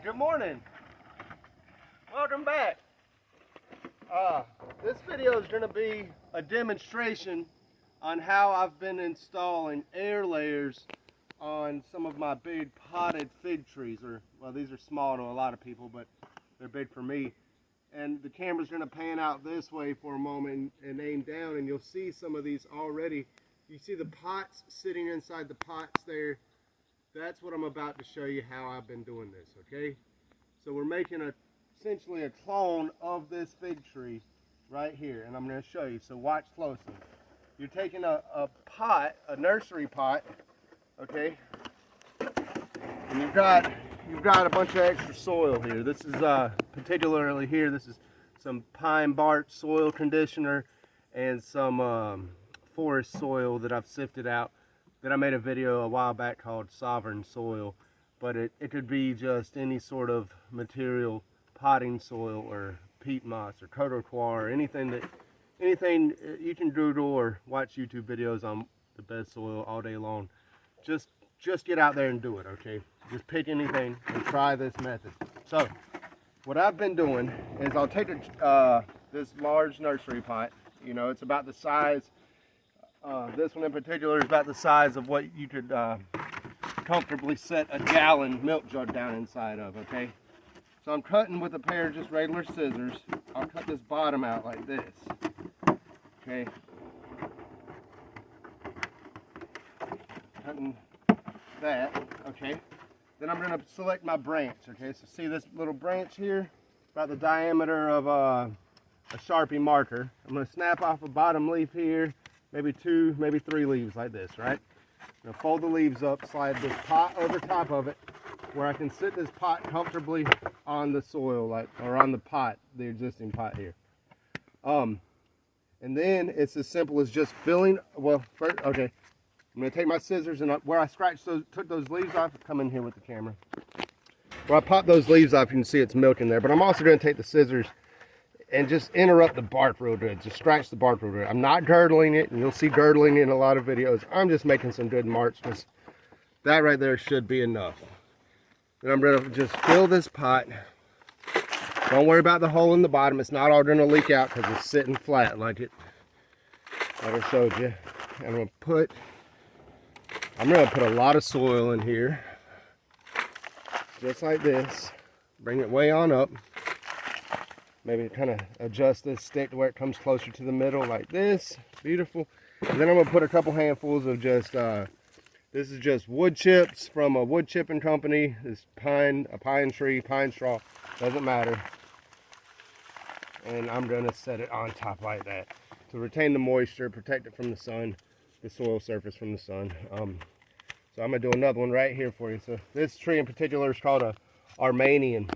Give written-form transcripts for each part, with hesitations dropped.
Good morning. Welcome back. This video is going to be a demonstration on how I've been installing air layers on some of my big potted fig trees. Well, these are small to a lot of people, but they're big for me. And the camera's going to pan out this way for a moment and aim down, and you'll see some of these already. You see the pots sitting inside the pots there. That's what I'm about to show you how I've been doing this, okay? So we're making essentially a clone of this fig tree right here, and I'm going to show you, so watch closely. You're taking a pot, a nursery pot, okay? And you've got a bunch of extra soil here. This is particularly here, this is some pine bark soil conditioner and some forest soil that I've sifted out, that I made a video a while back called Sovereign Soil, but it could be just any sort of material, potting soil or peat moss or coteau coir, or anything you can Google or watch YouTube videos on the best soil all day long. Just get out there and do it, okay? Just pick anything and try this method. So what I've been doing is I'll take this large nursery pot. You know, it's about the size, this one in particular is about the size of what you could comfortably set a gallon milk jug down inside of, okay? So I'm cutting with a pair of just regular scissors. I'll cut this bottom out like this, okay? Cutting that, okay? Then I'm going to select my branch, okay? So see this little branch here? About the diameter of a Sharpie marker. I'm going to snap off a bottom leaf here, maybe 2, maybe 3 leaves like this, right? I'm going to fold the leaves up, slide this pot over top of it, where I can sit this pot comfortably on the soil, or on the pot, the existing pot here. And then it's as simple as just filling, well, first, okay. I'm going to take my scissors and where I took those leaves off, come in here with the camera. Where I pop those leaves off, you can see it's milk in there, but I'm also going to take the scissors and just interrupt the bark real good, just scratch the bark real good. I'm not girdling it, and you'll see girdling in a lot of videos. I'm just making some good marks, because that right there should be enough. Then I'm going to just fill this pot. Don't worry about the hole in the bottom. It's not all going to leak out because it's sitting flat like I showed you. And I'm going to put a lot of soil in here, just like this. Bring it way on up. Maybe kind of adjust this stick to where it comes closer to the middle like this. Beautiful. And then I'm going to put a couple handfuls of just, this is just wood chips from a wood chipping company. This a pine tree, pine straw, doesn't matter. And I'm going to set it on top like that to retain the moisture, protect it from the sun, the soil surface from the sun. So I'm going to do another one right here for you. So this tree in particular is called a Armenian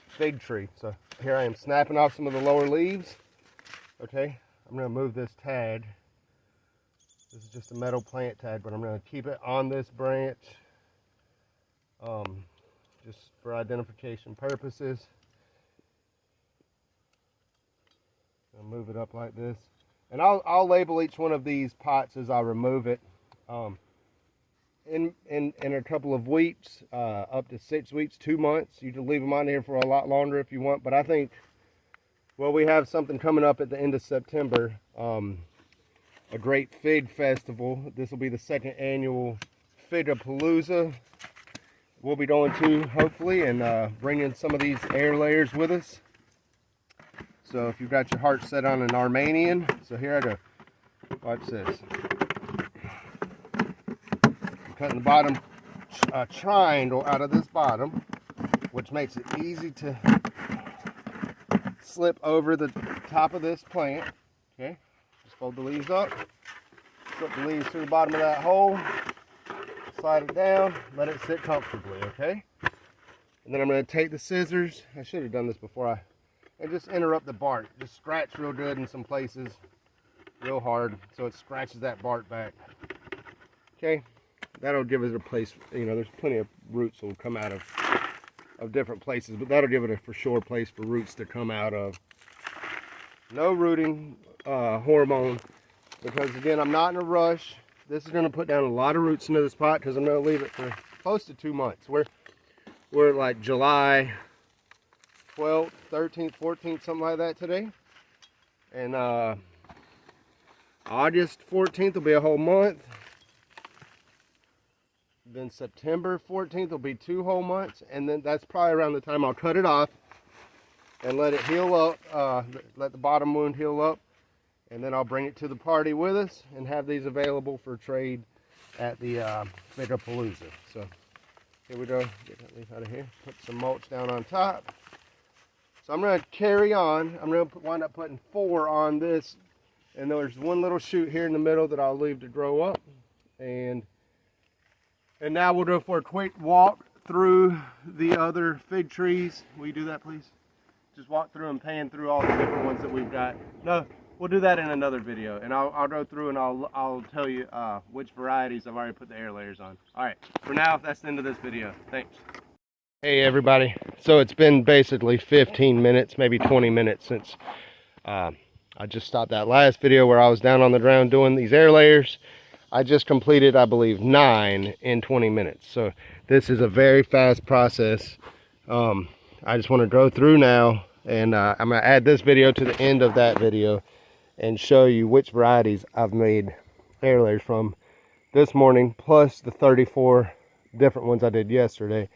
fig tree. So here I am snapping off some of the lower leaves. Okay, I'm going to move this tag. This is just a metal plant tag, but I'm going to keep it on this branch, just for identification purposes. I'll move it up like this, and I'll label each one of these pots as I remove it. In a couple of weeks, up to 6 weeks, 2 months. You can leave them on here for a lot longer if you want, but I think, well, we have something coming up at the end of September, a great fig festival. This will be the 2nd annual Figapalooza. We'll be going to, hopefully, and bringing some of these air layers with us. So if you've got your heart set on an Armenian, so here I go. Watch this. Cutting the bottom triangle out of this bottom, which makes it easy to slip over the top of this plant. Okay, just fold the leaves up, slip the leaves to the bottom of that hole, slide it down, let it sit comfortably. Okay, and then I'm going to take the scissors. I should have done this before and just interrupt the bark. Just scratch real good in some places, real hard, so it scratches that bark back. Okay. That'll give it a place, you know, there's plenty of roots that will come out of different places, but that'll give it a for sure place for roots to come out of. No rooting hormone, because again, I'm not in a rush. This is going to put down a lot of roots into this pot because I'm going to leave it for close to 2 months. We're at like July 12th, 13th, 14th, something like that today. And August 14th will be a whole month. Then September 14th will be 2 whole months. And then that's probably around the time I'll cut it off and let it heal up, let the bottom wound heal up. And then I'll bring it to the party with us and have these available for trade at the Varieties. So here we go, get that leaf out of here, put some mulch down on top. So I'm going to carry on. I'm going to wind up putting 4 on this. And there's one little shoot here in the middle that I'll leave to grow up. And now we'll go for a quick walk through the other fig trees. Will you do that, please? Just walk through and pan through all the different ones that we've got. No, we'll do that in another video. And I'll go through and I'll tell you which varieties I've already put the air layers on. All right, for now, that's the end of this video. Thanks. Hey everybody, so it's been basically 15 minutes, maybe 20 minutes since I just stopped that last video where I was down on the ground doing these air layers. I just completed, I believe, 9 in 20 minutes. So this is a very fast process. I just want to go through now, and I'm going to add this video to the end of that video and show you which varieties I've made air layers from this morning, plus the 34 different ones I did yesterday.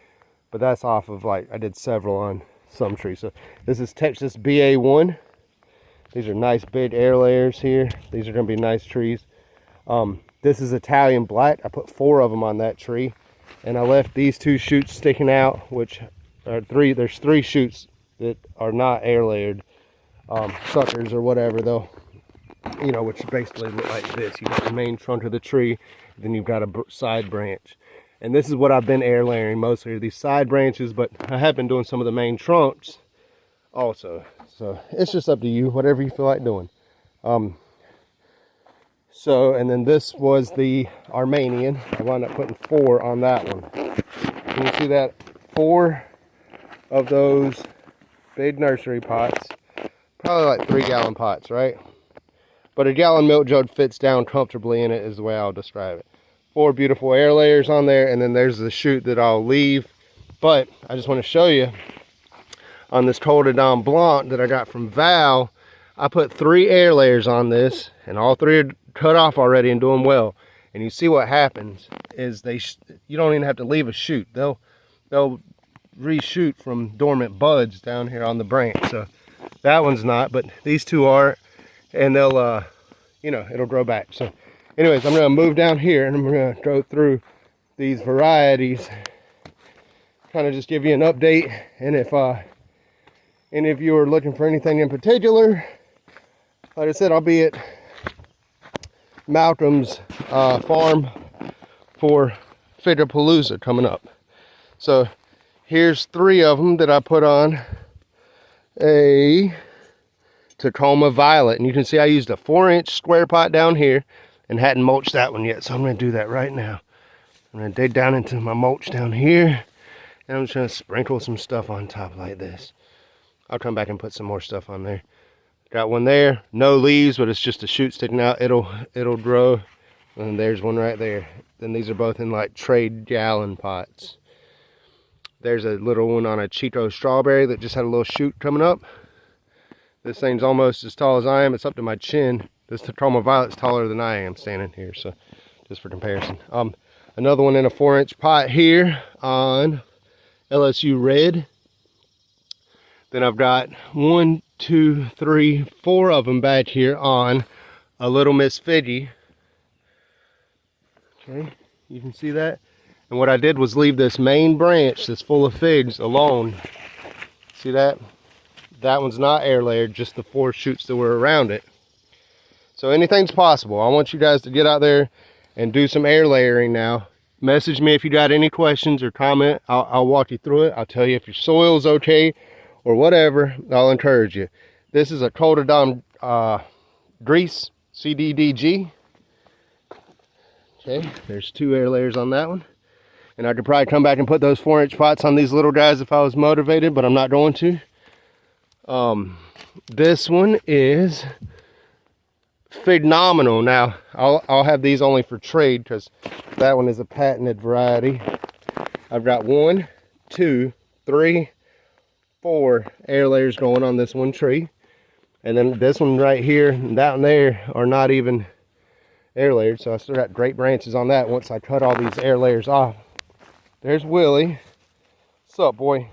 But that's off of, like, I did several on some trees. So this is Texas BA1. These are nice big air layers here. These are going to be nice trees. This is Italian black. I put 4 of them on that tree. And I left these 2 shoots sticking out, which are 3. There's 3 shoots that are not air layered, suckers or whatever, though. You know, which basically look like this. You've got the main trunk of the tree, then you've got a side branch. And this is what I've been air layering mostly, are these side branches, but I have been doing some of the main trunks also. So it's just up to you, whatever you feel like doing. And then this was the Armenian. I wound up putting 4 on that one. Can you see that? 4 of those big nursery pots. Probably like 3-gallon pots, right? But a gallon milk jug fits down comfortably in it is the way I'll describe it. 4 beautiful air layers on there, and then there's the shoot that I'll leave. But I just want to show you on this Col de Dame Blanc that I got from Val, I put 3 air layers on this, and all 3 are cut off already and doing well. And you see what happens is you don't even have to leave a shoot. They'll reshoot from dormant buds down here on the branch. So that one's not, but these 2 are, and they'll you know, it'll grow back. So anyways, I'm going to move down here and I'm going to go through these varieties, kind of just give you an update. And if any of you are looking for anything in particular, like I said, I'll be at Malcolm's farm for Varieties coming up. So here's 3 of them that I put on a Tacoma Violet. And you can see I used a 4-inch square pot down here and hadn't mulched that one yet, so I'm going to do that right now. I'm going to dig down into my mulch down here, and I'm just going to sprinkle some stuff on top like this. I'll come back and put some more stuff on there. Got one there, no leaves, but it's just a shoot sticking out. It'll grow. And there's one right there. Then these are both in like trade gallon pots. There's a little one on a Chico strawberry that just had a little shoot coming up. This thing's almost as tall as I am. It's up to my chin. This Tacoma Violet's taller than I am standing here, so just for comparison. Another one in a 4-inch pot here on LSU Red. Then I've got 1, 2, 3, 4 of them back here on a Little Miss Figgy. Okay, you can see that. And what I did was leave this main branch that's full of figs alone. See that? That one's not air layered, just the 4 shoots that were around it. So anything's possible. I want you guys to get out there and do some air layering now. Message me if you got any questions or comment. I'll walk you through it. I'll tell you if your soil's okay or whatever. I'll encourage you. This is a Col de Dame Grease CDDG. Okay, there's 2 air layers on that one. And I could probably come back and put those 4-inch pots on these little guys if I was motivated, but I'm not going to. This one is phenomenal. Now I'll have these only for trade because that one is a patented variety. I've got 1, 2, 3, 4 air layers going on this one tree. And then this one right here and down there are not even air layered. So I still got great branches on that once I cut all these air layers off. There's Willie. What's up, boy?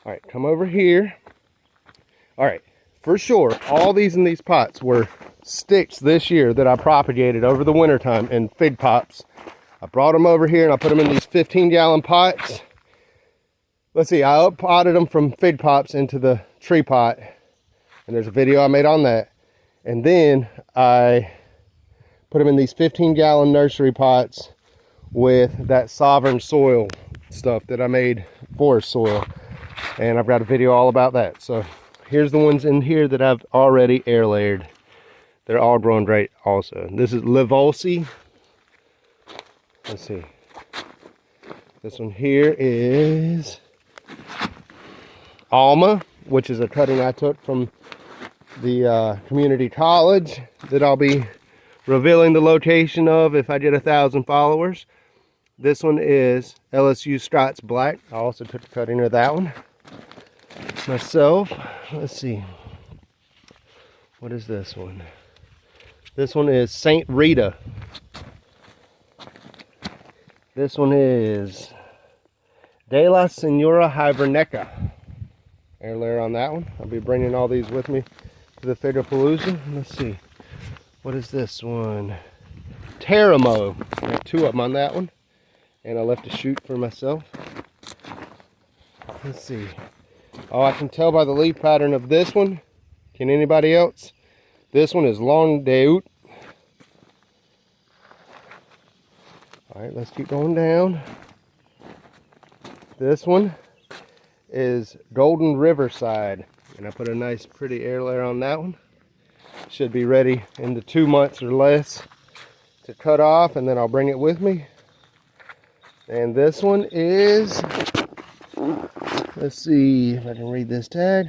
All right, come over here. All right, for sure, all these in these pots were sticks this year that I propagated over the winter time in fig pots. I brought them over here and I put them in these 15-gallon pots. Let's see, I up-potted them from fig pots into the tree pot, and there's a video I made on that. And then I put them in these 15-gallon nursery pots with that sovereign soil stuff that I made, forest soil. And I've got a video all about that. So here's the ones in here that I've already air layered. They're all growing great also. This is Livolsi. Let's see. This one here is Alma, which is a cutting I took from the community college that I'll be revealing the location of if I get 1,000 followers. This one is LSU Scots Black. I also took a cutting of that one myself. Let's see. What is this one? This one is Saint Rita. This one is De La Senora Hibernica. Air layer on that one. I'll be bringing all these with me to the Figapalooza. Let's see. What is this one? Teramo. I got 2 of them on that one. And I left a shoot for myself. Let's see. Oh, I can tell by the leaf pattern of this one. Can anybody else? This one is Long Deut. Alright, let's keep going down. This one is Golden Riverside. And I put a nice pretty air layer on that one. Should be ready in the 2 months or less to cut off, and then I'll bring it with me. And this one is, let's see if I can read this tag.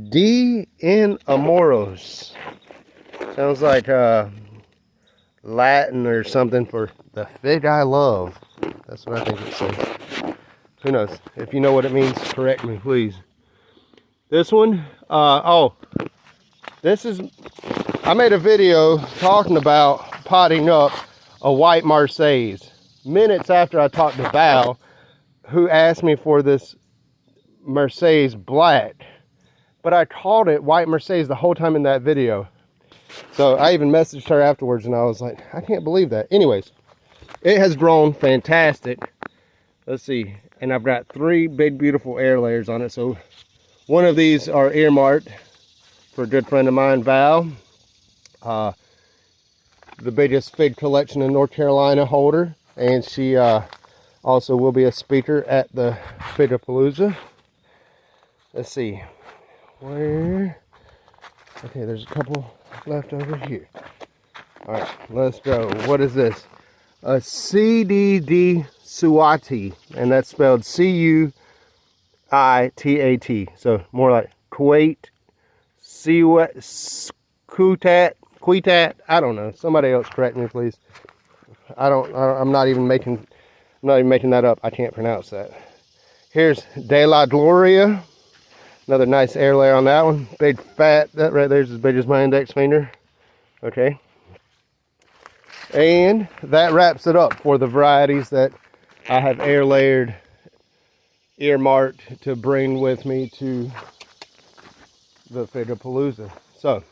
D in Amoros. Sounds like Latin or something for the fig I love. That's what I think it says. Who knows? If you know what it means, correct me, please. This one, this is, I made a video talking about potting up a white Marseilles. Minutes after I talked to Val, who asked me for this Marseilles Black. But I called it white Marseilles the whole time in that video. So I even messaged her afterwards and I was like, I can't believe that. Anyways, it has grown fantastic. Let's see. And I've got 3 big, beautiful air layers on it. So one of these are earmarked for a good friend of mine, Val. The biggest fig collection in North Carolina holder. And she also will be a speaker at the Figapalooza. Let's see. Where? Okay, there's a couple left over here. Alright, let's go. What is this? A CDD Suati. And that's spelled C-U-I-T-A-T. So more like Kuwait, Kuitat. I don't know. Somebody else correct me, please. I'm not even making that up. I can't pronounce that. Here's De La Gloria. Another nice air layer on that one. Big fat. That right there is as big as my index finger. Okay. And that wraps it up for the varieties that I have air layered, earmarked to bring with me to the Figapalooza. So,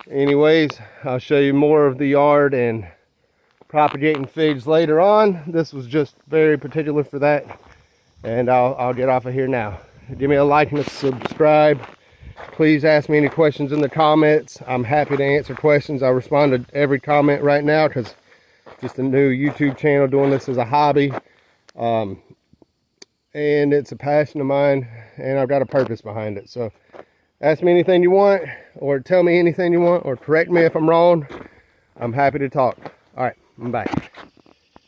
anyways, I'll show you more of the yard and propagating figs later on. This was just very particular for that, and I'll get off of here now. Give me a like and a subscribe. Please ask me any questions in the comments. I'm happy to answer questions. I respond to every comment right now because just a new YouTube channel, doing this as a hobby, and it's a passion of mine, and I've got a purpose behind it. So ask me anything you want, or tell me anything you want, or correct me if I'm wrong. I'm happy to talk. All right, bye.